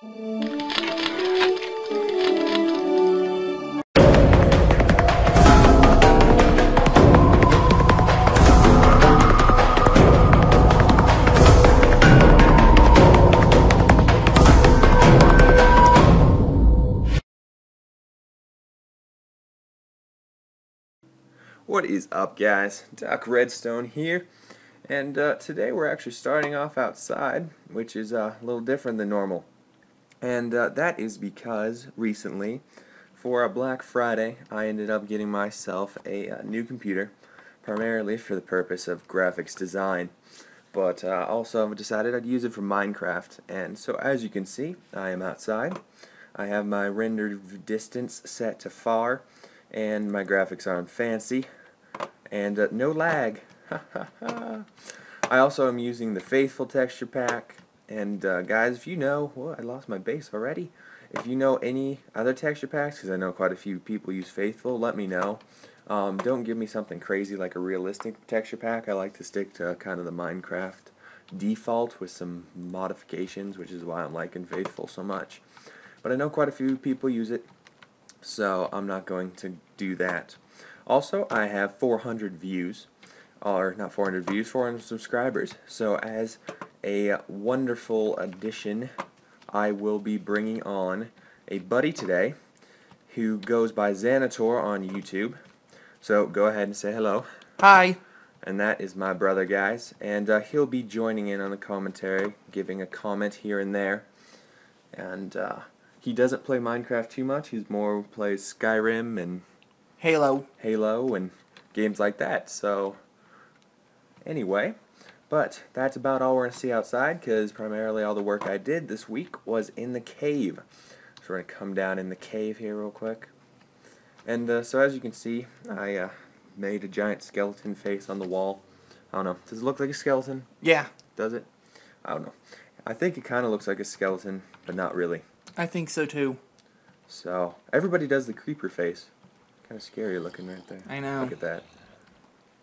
What is up, guys? Doc Redstone here, and today we're actually starting off outside, which is a little different than normal. And that is because recently, for a Black Friday, I ended up getting myself a new computer, primarily for the purpose of graphics design. But also I've decided I'd use it for Minecraft, and so as you can see, I am outside. I have my render distance set to far, and my graphics are on fancy, and no lag. I also am using the Faithful texture pack, and guys, if you know, well, I lost my base already. If you know any other texture packs, because I know quite a few people use Faithful, let me know. Don't give me something crazy like a realistic texture pack. I like to stick to kind of the Minecraft default with some modifications, which is why I'm liking Faithful so much. But I know quite a few people use it, so I'm not going to do that. Also, I have 400 views, or not 400 views, 400 subscribers. So as a wonderful addition, I will be bringing on a buddy today who goes by Xanator on YouTube. So go ahead and say hello. Hi. And that is my brother, guys. And he'll be joining in on the commentary, giving a comment here and there. And he doesn't play Minecraft too much. He's more plays Skyrim and Halo and games like that. So anyway, but that's about all we're going to see outside, because primarily all the work I did this week was in the cave. So we're going to come down in the cave here real quick. And so as you can see, I made a giant skeleton face on the wall. I don't know, does it look like a skeleton? Yeah. Does it? I don't know. I think it kind of looks like a skeleton, but not really. I think so too. So everybody does the creeper face. Kind of scary looking right there. I know. Look at that.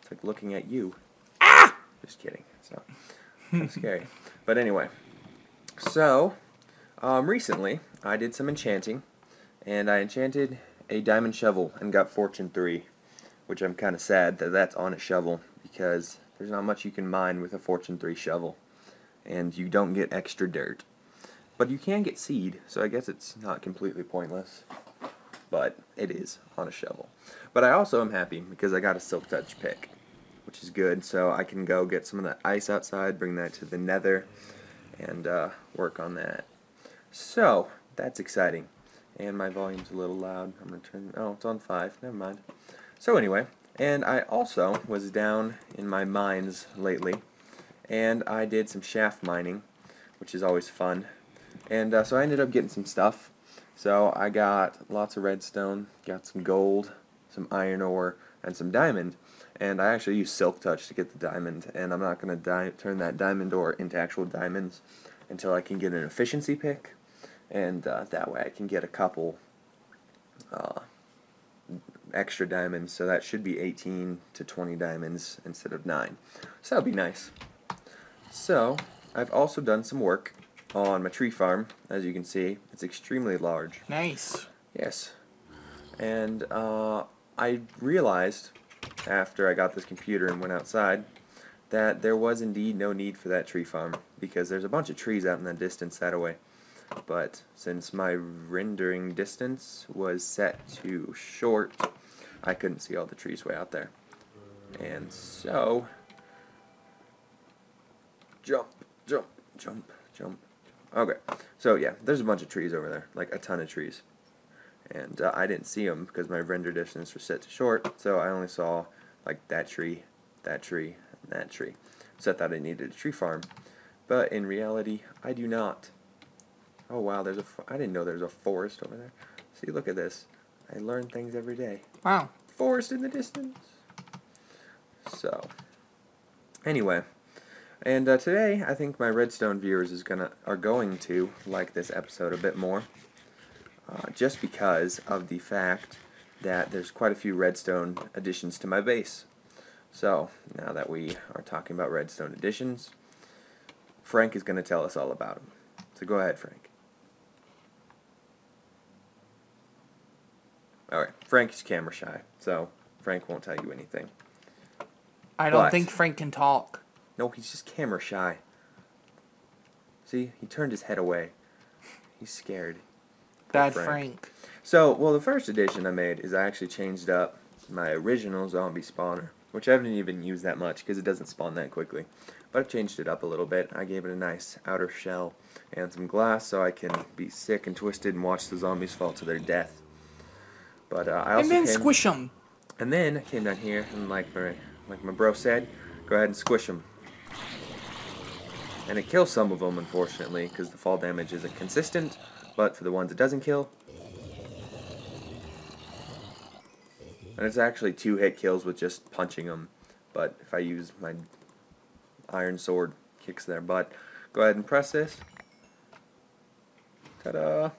It's like looking at you. Ah! Just kidding. It's not kind of scary. But anyway, so recently I did some enchanting, and I enchanted a diamond shovel and got Fortune 3, which I'm kind of sad that that's on a shovel, because there's not much you can mine with a Fortune 3 shovel, and you don't get extra dirt. But you can get seed, so I guess it's not completely pointless. But it is on a shovel. But I also am happy because I got a Silk Touch pick, which is good, so I can go get some of that ice outside, bring that to the Nether, and work on that. So that's exciting. And my volume's a little loud. I'm gonna turn. Oh, it's on 5. Never mind. So anyway, and I also was down in my mines lately, and I did some shaft mining, which is always fun. And so I ended up getting some stuff. So I got lots of redstone, got some gold, some iron ore, and some diamond. And I actually used Silk Touch to get the diamond, and I'm not going to turn that diamond ore into actual diamonds until I can get an efficiency pick, and that way I can get a couple extra diamonds, so that should be 18 to 20 diamonds instead of 9. So that'll be nice. So I've also done some work on my tree farm. As you can see, it's extremely large. Nice. Yes. And I realized after I got this computer and went outside that there was indeed no need for that tree farm, because there's a bunch of trees out in the distance that way. But since my rendering distance was set to short, I couldn't see all the trees way out there. And so jump, jump, jump, jump. Okay, so yeah, there's a bunch of trees over there, like a ton of trees. And I didn't see them because my render distance was set to short, so I only saw like that tree, and that tree. So I thought I needed a tree farm. But in reality, I do not. Oh wow, I didn't know there was a forest over there. See, look at this. I learn things every day. Wow. Forest in the distance. So, anyway. And today, I think my redstone viewers are going to like this episode a bit more, just because of the fact that there's quite a few redstone additions to my base. So now that we are talking about redstone additions, Frank is going to tell us all about them. So go ahead, Frank. Alright, Frank's camera shy, so Frank won't tell you anything. I don't But- think Frank can talk. No, he's just camera shy. See, he turned his head away. He's scared. Poor Bad Frank. So, well, the first edition I made is I actually changed up my original zombie spawner, which I haven't even used that much because it doesn't spawn that quickly. But I've changed it up a little bit. I gave it a nice outer shell and some glass so I can be sick and twisted and watch the zombies fall to their death. But I also And then squish them. And then I came down here and like my bro said, go ahead and squish them. And it kills some of them, unfortunately, because the fall damage isn't consistent. But for the ones it doesn't kill, and it's actually 2-hit kills with just punching them. But if I use my iron sword, kicks their butt. Go ahead and press this. Ta-da!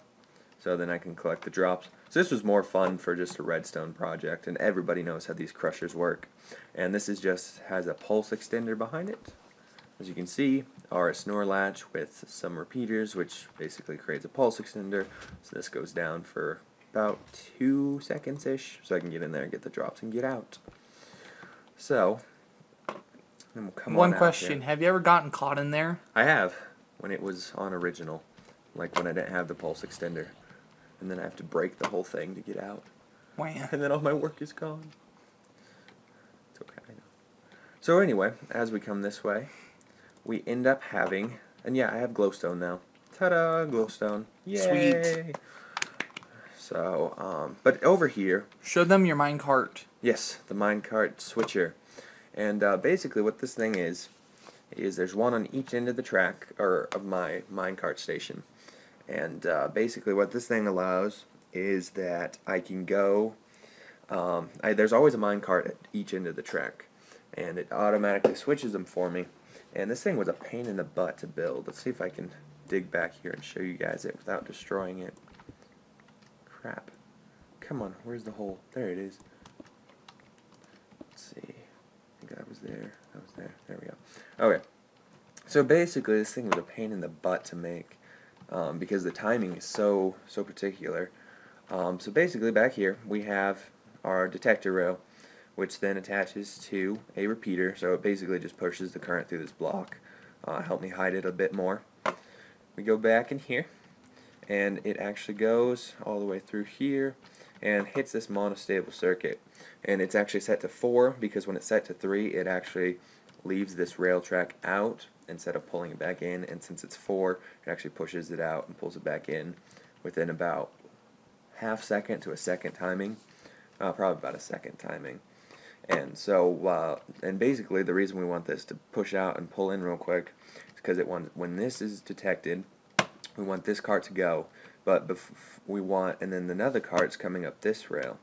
So then I can collect the drops. So this was more fun for just a redstone project, and everybody knows how these crushers work. And this is just has a pulse extender behind it. As you can see, are a snore latch with some repeaters, which basically creates a pulse extender. So this goes down for about 2 seconds-ish, so I can get in there and get the drops and get out. So, then we'll come One on question. out Have you ever gotten caught in there? I have, when it was on original, like when I didn't have the pulse extender. And then I have to break the whole thing to get out. Wow. And then all my work is gone. It's okay, I know. So anyway, as we come this way, we end up having, and yeah, I have glowstone now. Ta-da, glowstone. Yay! Sweet. So, but over here, Show them your minecart. yes, the minecart switcher. And basically what this thing is there's one on each end of the track, or of my minecart station. And basically what this thing allows is that I can go, there's always a minecart at each end of the track. And it automatically switches them for me. And this thing was a pain in the butt to build. Let's see if I can dig back here and show you guys it without destroying it. Crap. Come on, where's the hole? There it is. Let's see. I think that was there. That was there. There we go. Okay. So basically this thing was a pain in the butt to make. Because the timing is so particular. So basically back here we have our detector rail, which then attaches to a repeater, so it basically just pushes the current through this block. Help me hide it a bit more. We go back in here, and it actually goes all the way through here and hits this monostable circuit. And it's actually set to 4 because when it's set to 3 it actually leaves this rail track out instead of pulling it back in, and since it's 4 it actually pushes it out and pulls it back in within about half second to a second timing. Probably about a second timing. And so, and basically the reason we want this to push out and pull in real quick is because when this is detected, we want this cart to go, but we want, and then another cart's coming up this rail,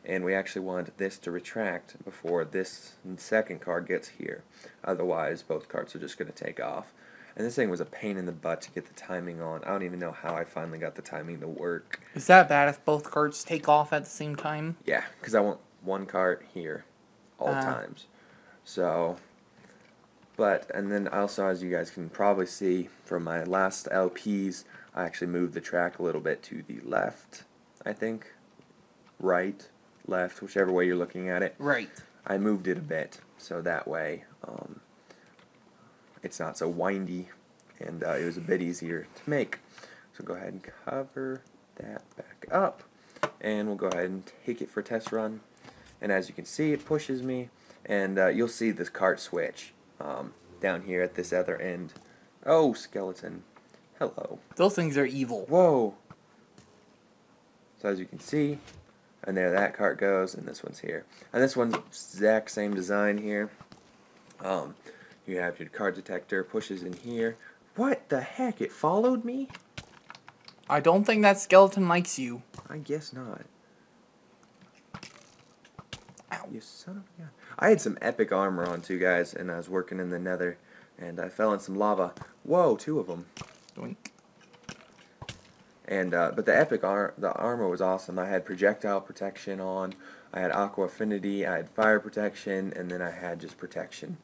and we actually want this to retract before this second cart gets here. Otherwise, both carts are just going to take off. And this thing was a pain in the butt to get the timing on. I don't even know how I finally got the timing to work. Is that bad if both carts take off at the same time? Yeah, because I want one cart here all times. So, and then also, as you guys can probably see from my last LPs, I actually moved the track a little bit to the left, I think. Right, left, whichever way you're looking at it. Right. I moved it a bit, so that way it's not so windy, and it was a bit easier to make. So go ahead and cover that back up, and we'll go ahead and take it for a test run. And as you can see, it pushes me, and you'll see this cart switch down here at this other end. Oh, skeleton. Hello. Those things are evil. Whoa. So as you can see, and there that cart goes, and this one's here. And this one's exact same design here. You have your cart detector, pushes in here. What the heck? It followed me? I don't think that skeleton likes you. I guess not. Ow. You son of a gun. I had some epic armor on too, guys, and I was working in the Nether, and I fell in some lava. Whoa, 2 of them. Doink. And but the armor was awesome. I had projectile protection on, I had aqua affinity, I had fire protection, and then I had just protection.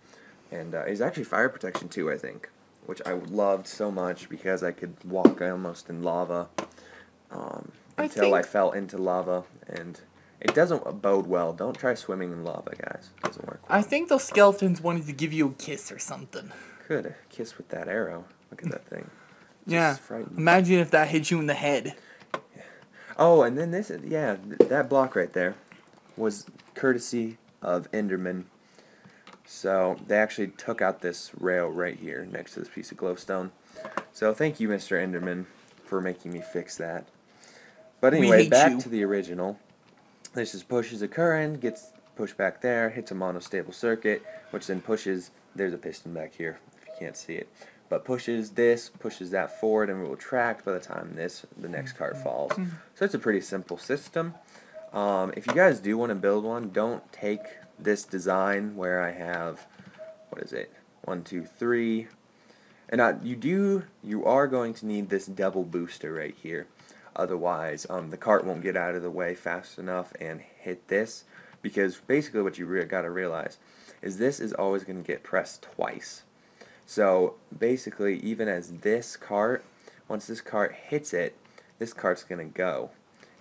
And it was actually fire protection too, I think, which I loved so much because I could walk almost in lava until I fell into lava and It doesn't bode well. Don't try swimming in lava, guys. It doesn't work well. I think those skeletons wanted to give you a kiss or something. Could kiss with that arrow. Look at that thing. Yeah. Frightening. Imagine if that hit you in the head. Oh, and then this, yeah, that block right there was courtesy of Enderman. So they actually took out this rail right here next to this piece of glowstone. So thank you, Mr. Enderman, for making me fix that. But anyway, back to the original. This just pushes a current, gets pushed back there, hits a monostable circuit, which then pushes, there's a piston back here, if you can't see it, but pushes this, pushes that forward, and it will track by the time the next cart falls. So it's a pretty simple system. If you guys do want to build one, don't take this design where I have, what is it, 1, 2, 3, and you are going to need this double booster right here. Otherwise, the cart won't get out of the way fast enough and hit this, because basically what you got to realize is this is always going to get pressed twice. So basically, even as this cart, once this cart hits it, this cart's going to go,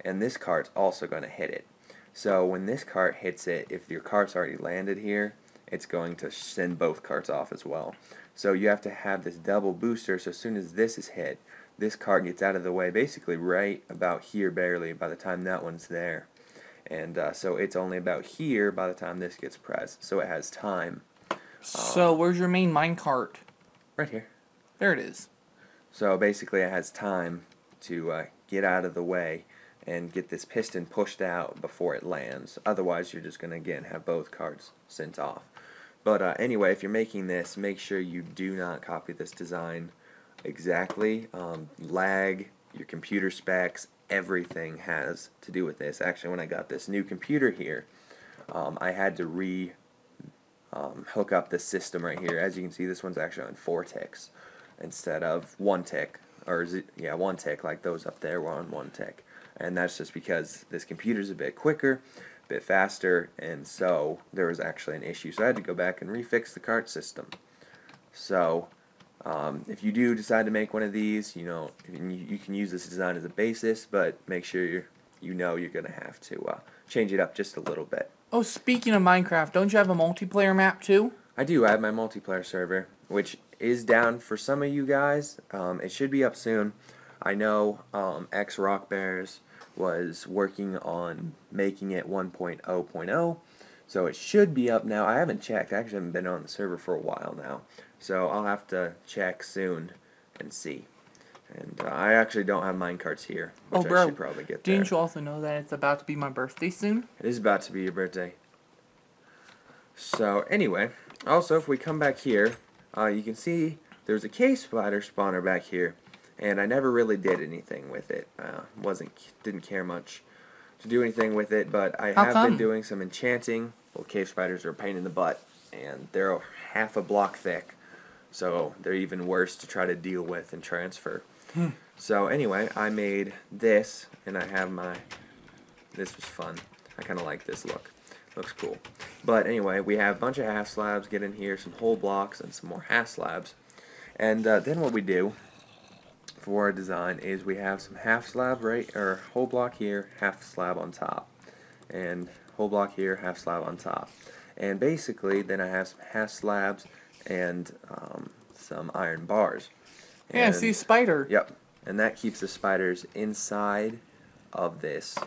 and this cart's also going to hit it. So when this cart hits it, if your cart's already landed here, it's going to send both carts off as well. So you have to have this double booster, so as soon as this is hit, this cart gets out of the way basically right about here barely by the time that one's there. And so it's only about here by the time this gets pressed, so it has time. So where's your main minecart? Right here. There it is. So basically it has time to get out of the way and get this piston pushed out before it lands. Otherwise you're just going to again have both carts sent off. But anyway, if you're making this, make sure you do not copy this design exactly. Lag, your computer specs, everything has to do with this. Actually, when I got this new computer here, I had to hook up this system right here. As you can see, this one's actually on 4 ticks instead of 1 tick, or yeah, 1 tick, like those up there were on 1 tick. And that's just because this computer's a bit quicker, a bit faster, and so there was actually an issue. So I had to go back and refix the cart system. So if you do decide to make one of these, you can use this design as a basis, but make sure you're going to have to change it up just a little bit. Oh, speaking of Minecraft, don't you have a multiplayer map too? I do. I have my multiplayer server, which is down for some of you guys. It should be up soon. I know X Rock Bears was working on making it 1.0.0, so it should be up now. I haven't checked. I actually haven't been on the server for a while now, so I'll have to check soon and see. And I actually don't have minecarts here, which I should probably get there. Didn't you also know that it's about to be my birthday soon? It is about to be your birthday. So anyway, also if we come back here, you can see there's a cave spider spawner back here, and I never really did anything with it. Didn't care much to do anything with it, but I have been doing some enchanting. Well, cave spiders are a pain in the butt, and they're half a block thick, so they're even worse to try to deal with and transfer. So anyway, I made this, and I have this was fun. I kind of like this look. Looks cool. But anyway, we have a bunch of half slabs, get in here, some whole blocks, and some more half slabs. And then what we do for our design is we have some half slab or whole block here, half slab on top. And whole block here, half slab on top. And basically, then I have some half slabs and some iron bars. Yeah, I see a spider. Yep. And that keeps the spiders inside of this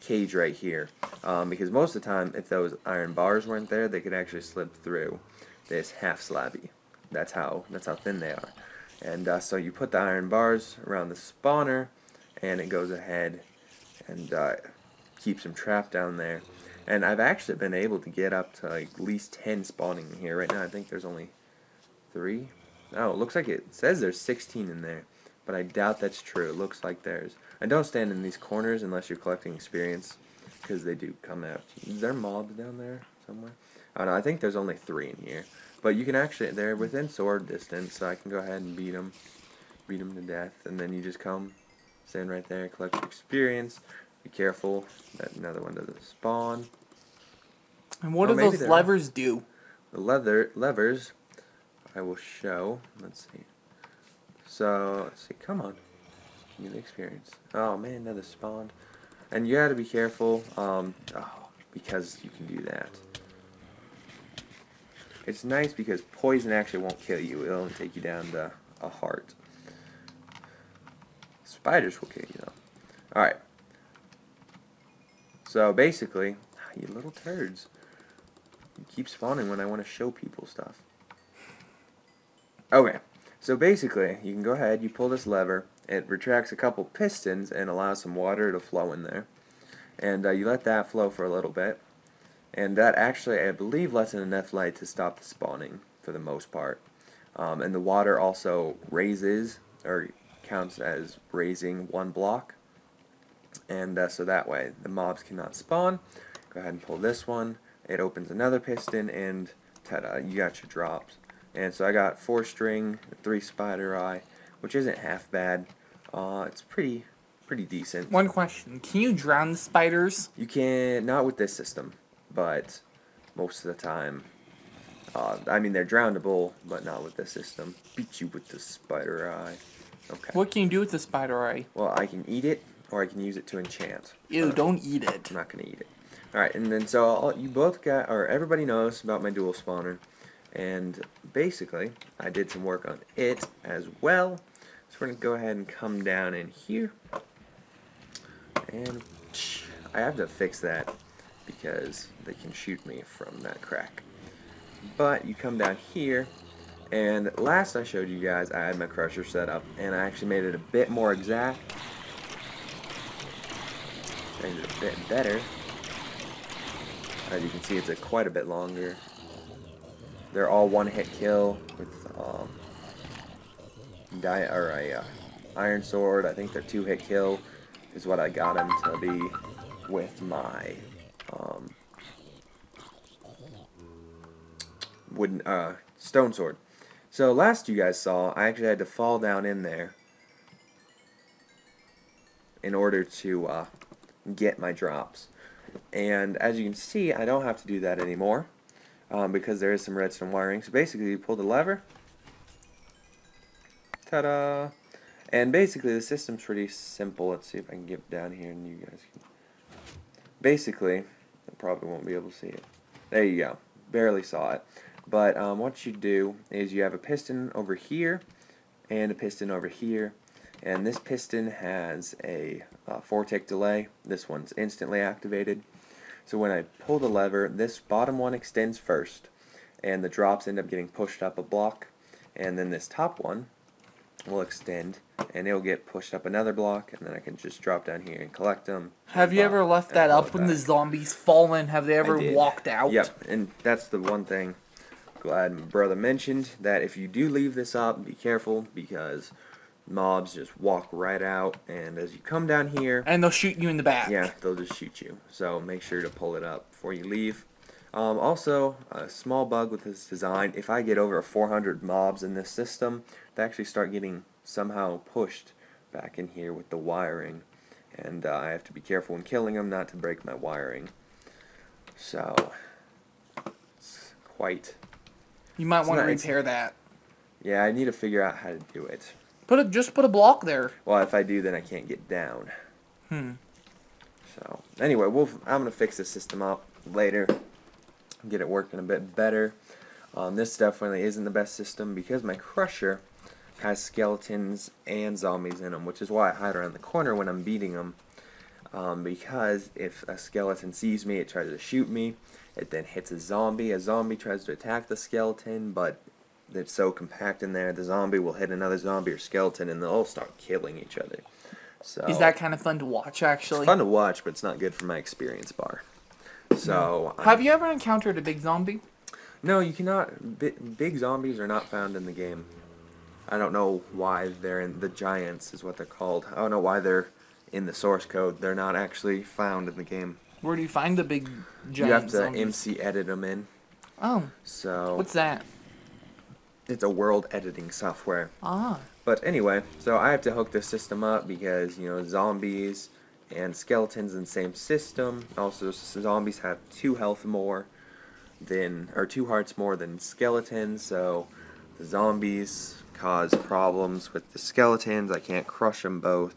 cage right here. Because most of the time, if those iron bars weren't there, they could actually slip through this half slabby. That's how thin they are. And so you put the iron bars around the spawner, and it goes ahead and keeps them trapped down there. And I've actually been able to get up to like at least 10 spawning in here. Right now, I think there's only 3. Oh, it looks like it says there's 16 in there, but I doubt that's true. It looks like there's. And don't stand in these corners unless you're collecting experience, because they do come out. Is there mobs down there somewhere? I don't know. I think there's only 3 in here, but you can actually, they're within sword distance, so I can go ahead and beat them to death, and then you just come, stand right there, collect experience. Be careful that another one doesn't spawn. And what do those levers do? The levers, I will show. Let's see. So, let's see. Come on. Give me the experience. Oh, man, another spawned. And you gotta be careful, because you can do that. It's nice because poison actually won't kill you. It'll only take you down to a heart. Spiders will kill you though. Alright. So basically, you little turds. You keep spawning when I want to show people stuff. Okay. So basically, you can go ahead, you pull this lever, it retracts a couple pistons and allows some water to flow in there. And you let that flow for a little bit. And that actually, I believe, lets in enough light to stop the spawning for the most part. And the water also raises, or counts as raising one block. And so that way, the mobs cannot spawn. Go ahead and pull this one. It opens another piston, and ta-da, you got your drops. And so I got 4 string, 3 spider eye, which isn't half bad. It's pretty decent. One question: can you drown the spiders? You can, not with this system, but most of the time. I mean, they're drownable, but not with this system. Beat you with the spider eye. Okay. What can you do with the spider eye? Well, I can eat it, or I can use it to enchant. Ew! Don't eat it. I'm not gonna eat it. All right, and then so you both got, or everybody knows about my dual spawner, and basically I did some work on it as well. So we're gonna go ahead and come down in here, and I have to fix that because they can shoot me from that crack. But you come down here, and last I showed you guys I had my crusher set up, and I actually made it a bit more exact. Made it a bit better. As you can see, it's quite a bit longer. They're all one-hit kill with iron sword. I think they're 2-hit kill is what I got them to be with my wooden stone sword. So last you guys saw, I actually had to fall down in there in order to get my drops. And as you can see, I don't have to do that anymore because there is some redstone wiring. So basically, you pull the lever, ta-da! And basically, the system's pretty simple. Let's see if I can get down here and you guys can. Basically, I probably won't be able to see it. There you go. Barely saw it. But what you do is you have a piston over here and a piston over here. And this piston has a 4-tick delay. This one's instantly activated. So when I pull the lever, this bottom one extends first, and the drops end up getting pushed up a block. And then this top one will extend, and it'll get pushed up another block, and then I can just drop down here and collect them. Have you ever left that up when the zombies fall in? Have they ever walked out? Yep, and that's the one thing glad my brother mentioned, that if you do leave this up, be careful, because mobs just walk right out, and as you come down here, and they'll shoot you in the back. Yeah, they'll just shoot you. So make sure to pull it up before you leave. Also, a small bug with this design: if I get over 400 mobs in this system, they actually start getting somehow pushed back in here with the wiring, and I have to be careful when killing them not to break my wiring. So it's quite. You might want to repair that. Yeah, I need to figure out how to do it. Just put a block there. Well, if I do, then I can't get down. So anyway, I'm gonna fix this system up later, get it working a bit better. This definitely isn't the best system because my crusher has skeletons and zombies in them, which is why I hide around the corner when I'm beating them. Because if a skeleton sees me, it tries to shoot me. It then hits a zombie. A zombie tries to attack the skeleton, but it's so compact in there, the zombie will hit another zombie or skeleton, and they'll all start killing each other. So is that kind of fun to watch, actually? It's fun to watch, but it's not good for my experience bar. So have you ever encountered a big zombie? No, you cannot. Big zombies are not found in the game. I don't know why they're in the giants, is what they're called. I don't know why they're in the source code. They're not actually found in the game. Where do you find the big giant You have to zombies? MC edit them in. Oh. So what's that? It's a world editing software. Ah. But anyway, so I have to hook this system up because, you know, zombies and skeletons in the same system. Also, zombies have 2 health more than, or 2 hearts more than skeletons, so the zombies cause problems with the skeletons. I can't crush them both.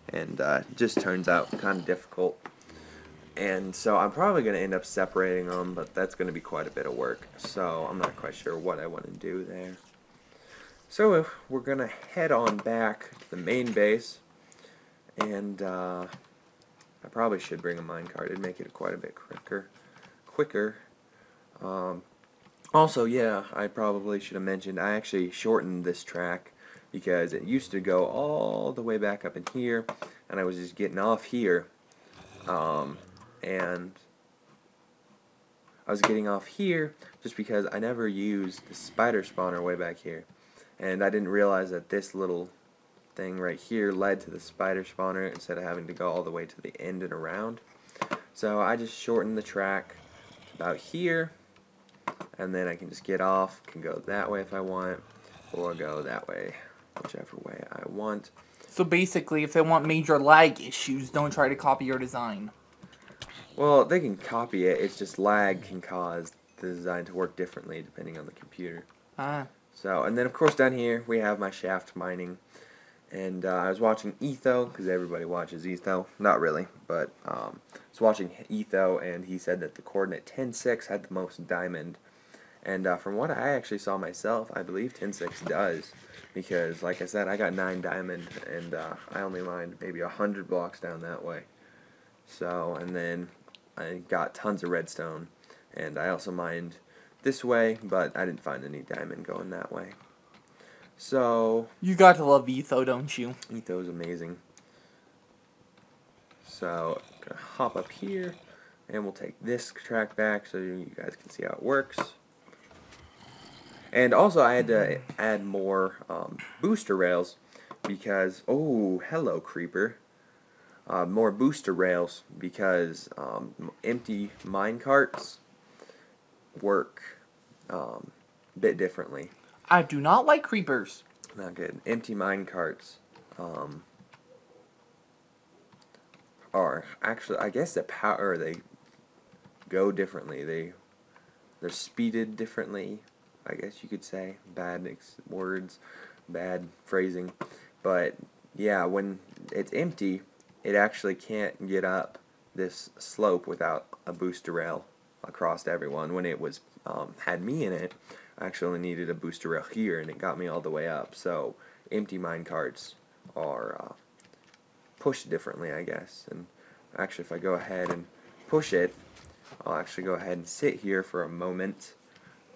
and it just turns out kind of difficult. And so I'm probably going to end up separating them, but that's going to be quite a bit of work. So I'm not quite sure what I want to do there. So if we're going to head on back to the main base, and I probably should bring a minecart. It'd make it quite a bit quicker. Also, yeah, I probably should have mentioned I actually shortened this track because it used to go all the way back up in here, and I was just getting off here, and I was getting off here just because I never used the spider spawner way back here, and I didn't realize that this little thing right here led to the spider spawner instead of having to go all the way to the end and around. So I just shortened the track to about here, and then I can just get off, can go that way if I want, or go that way, whichever way I want. So basically, if they want major lag issues, don't try to copy your design. Well, they can copy it, it's just lag can cause the design to work differently depending on the computer. Ah. So, and then of course down here we have my shaft mining. And I was watching Etho, because everybody watches Etho. Not really, but I was watching Etho, and he said that the coordinate 10.6 had the most diamond. And from what I actually saw myself, I believe 10.6 does. Because, like I said, I got 9 diamond, and I only mined maybe 100 blocks down that way. So, and then I got tons of redstone. And I also mined this way, but I didn't find any diamond going that way. So you got to love Etho, don't you? Etho's amazing. So I'm gonna hop up here, and we'll take this track back so you guys can see how it works. And also, I had to add more booster rails because hello creeper. More booster rails because empty minecarts work a bit differently. I do not like creepers. Not good. Empty minecarts are actually, I guess, they go differently. They're speeded differently, I guess you could say. Bad words, bad phrasing, but yeah, when it's empty, it actually can't get up this slope without a booster rail across everyone. When it was had me in it, I actually needed a booster rail here, and it got me all the way up. So empty minecarts are pushed differently, I guess. And actually, if I go ahead and push it, I'll actually go ahead and sit here for a moment,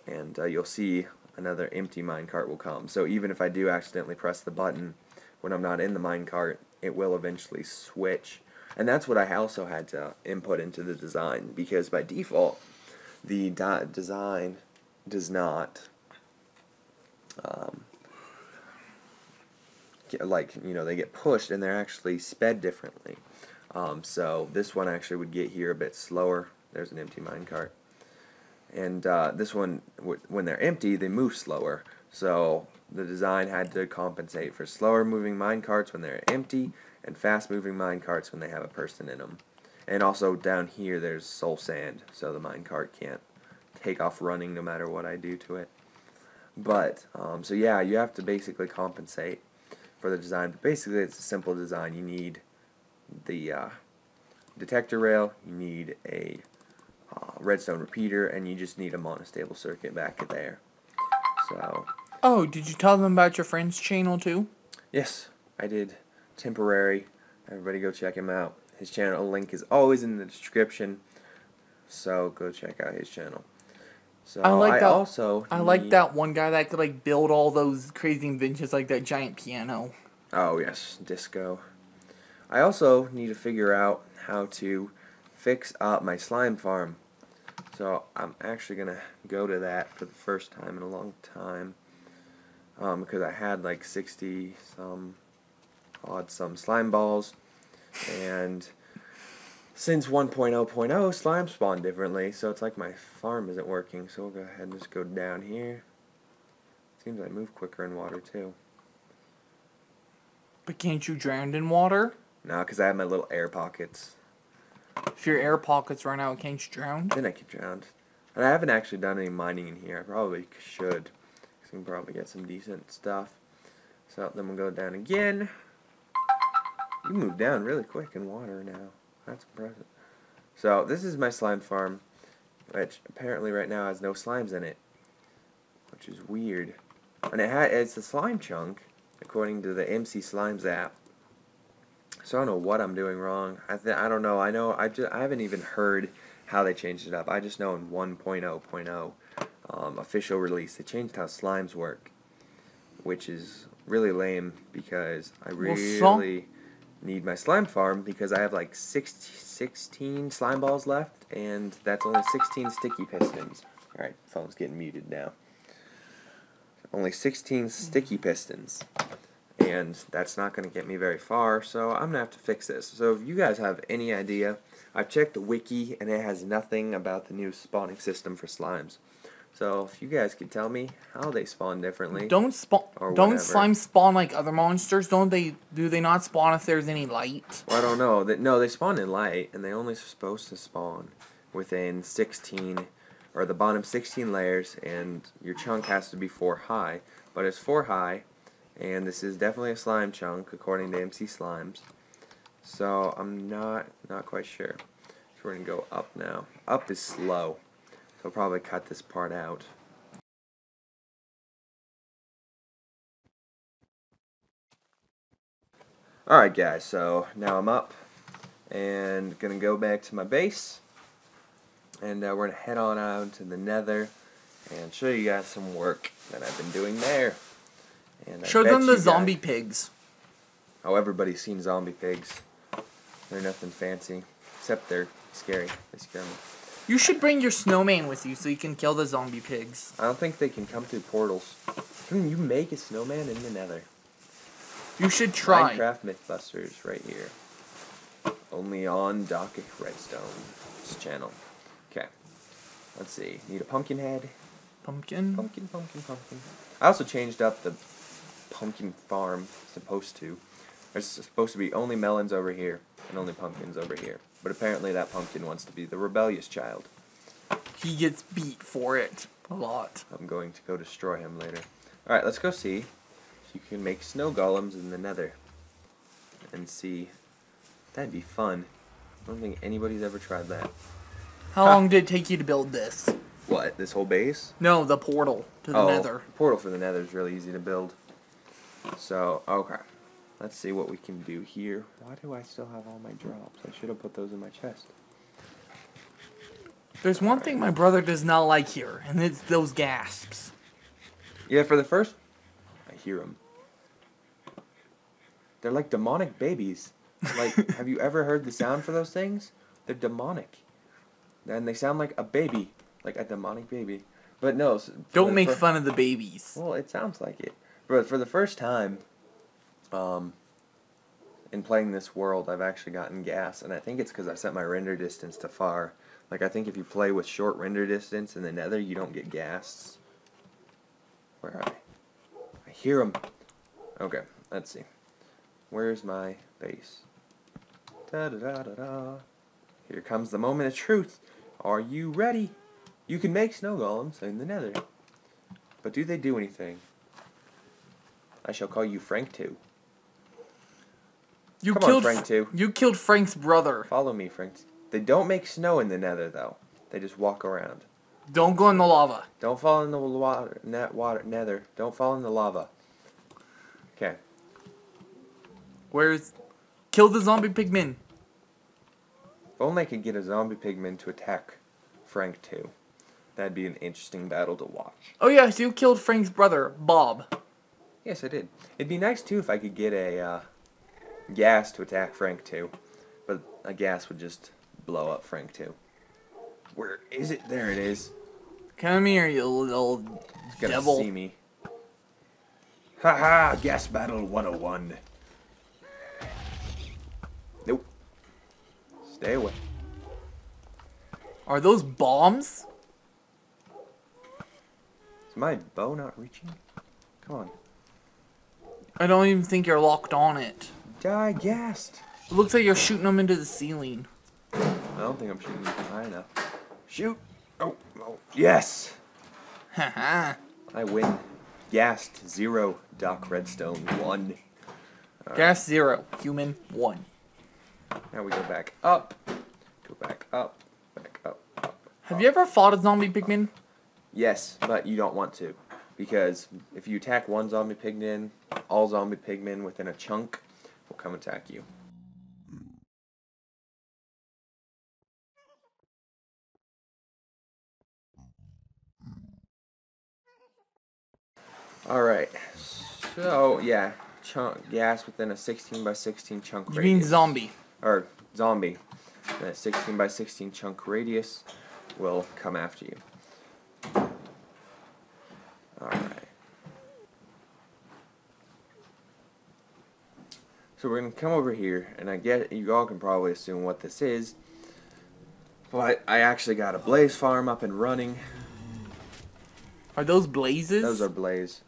and you'll see another empty minecart will come. So even if I do accidentally press the button when I'm not in the minecart, it will eventually switch. And that's what I also had to input into the design, because by default, the design does not they get pushed, and they're actually sped differently. So this one actually would get here a bit slower. There's an empty minecart. And this one, when they're empty, they move slower. So the design had to compensate for slower moving minecarts when they're empty, and fast moving minecarts when they have a person in them. And also down here there's soul sand, so the minecart can't take off running no matter what I do to it. But, so yeah, you have to basically compensate for the design. But basically it's a simple design. You need the detector rail, you need a redstone repeater, and you just need a monostable circuit back there. So. Oh, did you tell them about your friend's channel too? Yes, I did. Temperrary. Everybody go check him out. His channel link is always in the description, so go check out his channel. So I like that one guy that could like build all those crazy inventions like that giant piano. Oh yes, disco. I also need to figure out how to fix up my slime farm. So I'm actually gonna go to that for the first time in a long time, because I had like 60 some slime balls, and since 1.0.0 slime spawn differently, so it's like my farm isn't working. So we'll go ahead and just go down here. Seems I move quicker in water too. But can't you drown in water? No, because I have my little air pockets. If your air pockets run out, can't you drown? Then I get drowned. And I haven't actually done any mining in here. I probably should, because we can probably get some decent stuff. So then we'll go down again. You move down really quick in water now. That's impressive. So this is my slime farm, which apparently right now has no slimes in it, which is weird. And it's a slime chunk, according to the MC Slimes app. So I don't know what I'm doing wrong. I don't know. I haven't even heard how they changed it up. I just know in 1.0.0 official release they changed how slimes work, which is really lame because I really need my slime farm because I have like 16 slime balls left, and that's only 16 sticky pistons. Alright, phone's getting muted now. Only 16 sticky pistons, and that's not going to get me very far, so I'm going to have to fix this. So if you guys have any idea, I've checked the wiki, and it has nothing about the new spawning system for slimes. So if you guys could tell me how they spawn differently, Don't slimes spawn like other monsters? Do they not spawn if there's any light? Well, I don't know. No, they spawn in light, and they only supposed to spawn within 16, or the bottom 16 layers, and your chunk has to be 4 high. But it's 4 high, and this is definitely a slime chunk according to MC Slimes. So I'm not quite sure. So we're gonna go up now. Up is slow, so I'll probably cut this part out. Alright guys, so now I'm up and gonna go back to my base, and we're gonna head on out to the Nether and show you guys some work that I've been doing there. And show them the zombie pigs. Oh, everybody's seen zombie pigs. They're nothing fancy, except they're scary. They scare me. You should bring your snowman with you so you can kill the zombie pigs. I don't think they can come through portals. Can you make a snowman in the Nether? You should try. Minecraft Mythbusters right here. Only on Redstone's channel. Okay. Let's see. Need a pumpkin head. Pumpkin? Pumpkin. I also changed up the pumpkin farm. Supposed to. There's supposed to be only melons over here and only pumpkins over here. But apparently that pumpkin wants to be the rebellious child. He gets beat for it a lot. I'm going to go destroy him later. Alright, let's go see if you can make snow golems in the Nether. And see. That'd be fun. I don't think anybody's ever tried that. How long did it take you to build this? What, this whole base? No, the portal to the Nether. The portal for the Nether is really easy to build. So, okay. Let's see what we can do here. Why do I still have all my drops? I should have put those in my chest. There's one thing my brother does not like here, and it's those gasps. Yeah, for the first... I hear them. They're like demonic babies. Like, have you ever heard the sound for those things? They're demonic. And they sound like a baby. Like a demonic baby. But no... Don't make fun of the babies. Well, it sounds like it. But for the first time... in playing this world, I've actually gotten gas, and I think it's because I set my render distance to far. Like, I think if you play with short render distance in the Nether, you don't get gas. Where are they? I hear them. Okay, let's see. Where's my base? Da-da-da-da-da. Here comes the moment of truth. Are you ready? You can make snow golems in the Nether. But do they do anything? I shall call you Frank 2. You Come on, Frank 2. You killed Frank's brother. Follow me, Frank. They don't make snow in the Nether, though. They just walk around. Don't go in the lava. Don't fall in the Nether. Don't fall in the lava. Okay. Kill the zombie pigmen. If only I could get a zombie pigman to attack Frank 2. That'd be an interesting battle to watch. Oh yeah, so you killed Frank's brother, Bob. Yes, I did. It'd be nice, too, if I could get a gas to attack Frank 2. But a gas would just blow up Frank 2. Where is it? There it is. Come here, you little It's gonna devil. see me. Haha, gas battle 101. Nope. Stay away. Are those bombs? Is my bow not reaching? Come on. I don't even think you're locked on it. Die gassed. It looks like you're shooting them into the ceiling. I don't think I'm shooting high enough. Shoot! Oh, yes! Haha. I win. Gassed 0, Doc Redstone 1. Gas 0. Human 1. Now we go back up. Go back up. Back up. Up. Have you ever fought a zombie pigman? Yes, but you don't want to. Because if you attack one zombie pigman, all zombie pigmen within a chunk will come attack you. Alright, so yeah, gas within a 16 by 16 chunk You radius. mean zombie. Or zombie. A 16 by 16 chunk radius will come after you. Alright. So we're going to come over here, and I get you all can probably assume what this is. But I actually got a blaze farm up and running. Are those blazes? Those are blaze.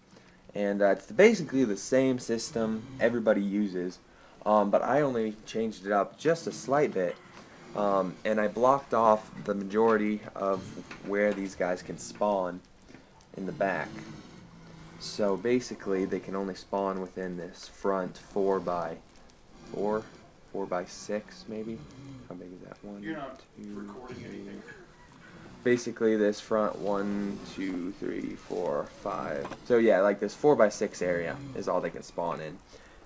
And it's basically the same system everybody uses, but I only changed it up just a slight bit, and I blocked off the majority of where these guys can spawn in the back. So basically they can only spawn within this front 4 by 6 maybe. How big is that? One, You're not two, recording anything. basically this front 1, 2, 3, 4, 5. So yeah, like this 4 by 6 area is all they can spawn in,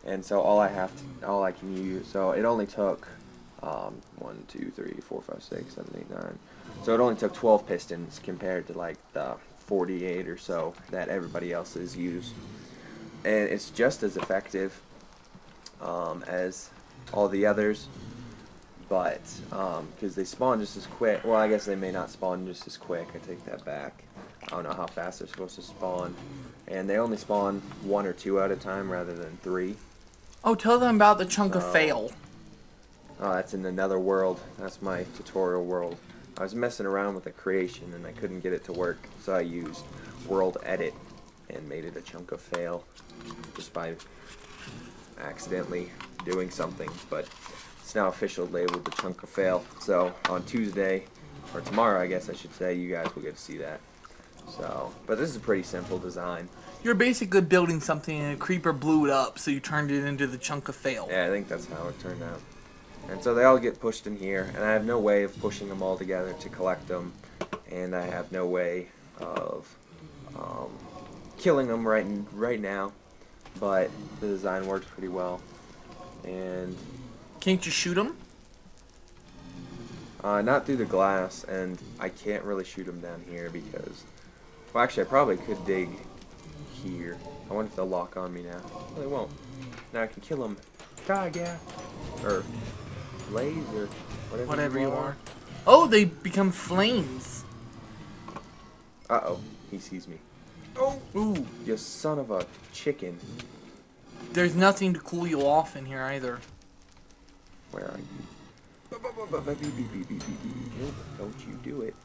and so all I can use. So it only took 1, 2, 3, 4, 5, 6, 7, 8, 9. So it only took 12 pistons compared to like the 48 or so that everybody else has used, and it's just as effective as all the others. But, because they spawn just as quick. Well, I guess they may not spawn just as quick. I take that back. I don't know how fast they're supposed to spawn. And they only spawn 1 or 2 at a time rather than 3. Oh, tell them about the chunk of fail. Oh, that's in another world. That's my tutorial world. I was messing around with the creation and I couldn't get it to work. So I used world edit and made it a chunk of fail. Just by accidentally doing something. But it's now official labeled the chunk of fail. So on Tuesday, or tomorrow I guess I should say, you guys will get to see that. So, but this is a pretty simple design. You're basically building something and a creeper blew it up, so you turned it into the chunk of fail. Yeah, I think that's how it turned out. And so they all get pushed in here, and I have no way of pushing them all together to collect them, and I have no way of killing them right now, but the design works pretty well. And Can't you shoot them? not through the glass, and I can't really shoot them down here because, well, actually I probably could dig here. I wonder if they'll lock on me now. Well, they won't. Now I can kill them. Yeah. Or blaze or Whatever you are. Oh, they become flames. Uh-oh. He sees me. Oh! Ooh. You son of a chicken. There's nothing to cool you off in here either. Where are you? Don't you do it.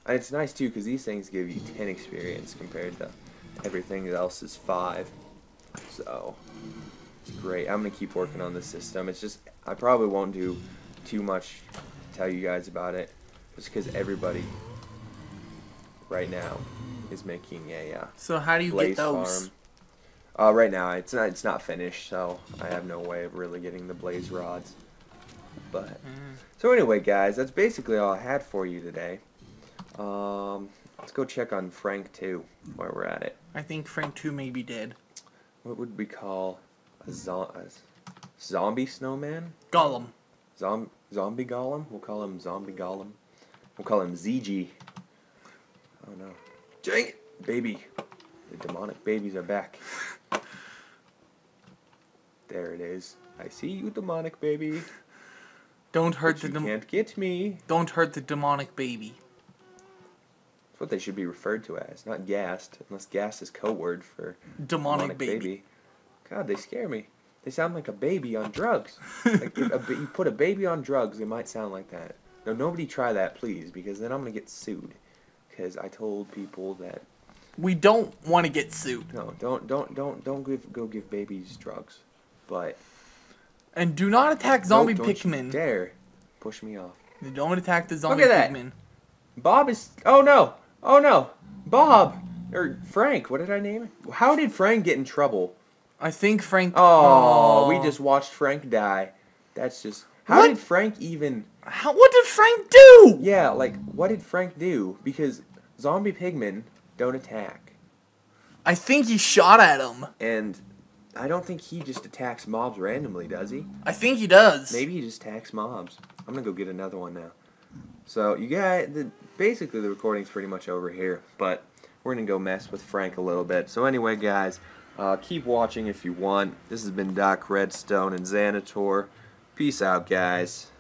And it's nice too because these things give you 10 experience compared to everything else is 5. So it's great. I'm gonna keep working on this system. It's just I probably won't do too much to tell you guys about it, just because everybody right now is making a So how do you blaze get those? farm. Right now it's not finished, so I have no way of really getting the blaze rods. But so anyway, guys, that's basically all I had for you today. Let's go check on Frank 2 while we're at it. I think Frank 2 may be dead. What would we call a zombie snowman? Golem. Zombie golem? We'll call him zombie golem. We'll call him ZG. Oh no. Dang it! Baby. The demonic babies are back. There it is. I see you, demonic baby. Don't hurt But the you can't get me. Don't hurt the demonic baby. That's what they should be referred to as, not gassed, unless gas is code word for Demonic baby. God, they scare me. They sound like a baby on drugs. Like if you put a baby on drugs, it might sound like that. No, nobody try that, please, because then I'm gonna get sued. Because I told people that. We don't want to get sued. No, don't go give babies drugs. But And do not attack zombie don't you Pikmin. dare push me off. Don't attack the zombie Look at that. Pikmin. Bob is. Oh no! Oh no! Bob or Frank? What did I name him? How did Frank get in trouble I think Frank. Oh, we just watched Frank die. That's just. How What? did Frank even. What did Frank do? Yeah, like, what did Frank do? Because zombie pigmen don't attack. I think he shot at him. And I don't think he just attacks mobs randomly, does he? I think he does. Maybe he just attacks mobs. I'm gonna go get another one now. So, you guys, basically the recording's pretty much over here, but we're gonna go mess with Frank a little bit. So anyway, guys, keep watching if you want. This has been Doc Redstone and Xanator. Peace out, guys.